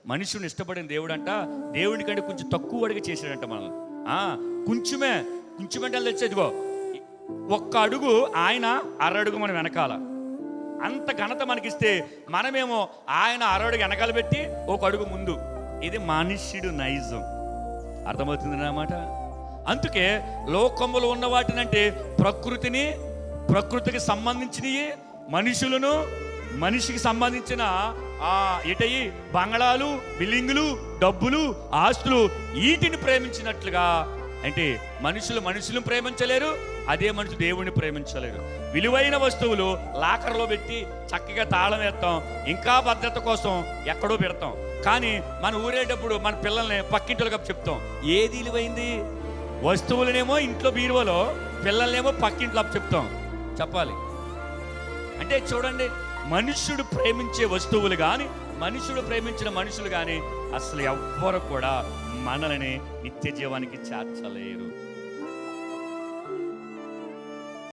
మనుషుని ఇష్టపడిన దేవుడు అంట దేవుడి కంటే కొంచెం తక్కువ అడిగి చేశాడంట మనల్ని. కొంచెమంటే తెచ్చేదిగో ఒక్క అడుగు ఆయన అరడుగు మనం వెనకాల, అంత ఘనత మనకిస్తే మనమేమో ఆయన అరడుగు వెనకాల పెట్టి ఒక అడుగు ముందు. ఇది మనుష్యుడు నైజం. అర్థమవుతుంది అన్నమాట. అందుకే లోకములో ఉన్న వాటినంటే ప్రకృతికి సంబంధించినవి, మనుషులను మనిషికి సంబంధించిన ఇటయి బంగళాలు, బిల్డింగులు, డబ్బులు, ఆస్తులు వీటిని ప్రేమించినట్లుగా అంటే మనుషులు ప్రేమించలేరు, అదే మనుషులు దేవుడిని ప్రేమించలేరు. విలువైన వస్తువులు లాకర్లో పెట్టి చక్కగా తాళం వేస్తాం, ఇంకా భద్రత కోసం ఎక్కడో పెడతాం. కానీ మన ఊరేటప్పుడు మన పిల్లల్ని పక్కింటికి చెప్తాం. ఏది విలువైంది? వస్తువులనేమో ఇంట్లో బీరువలో, పిల్లల్నేమో పక్కింట్లో చెప్తాం. చెప్పాలి అంటే చూడండి, మనుష్యుడు ప్రేమించే వస్తువులు కానీ, మనుషుడు ప్రేమించిన మనుషులు కానీ అసలు ఎవ్వరు కూడా మనల్ని నిత్య జీవానికి చేర్చలేరు.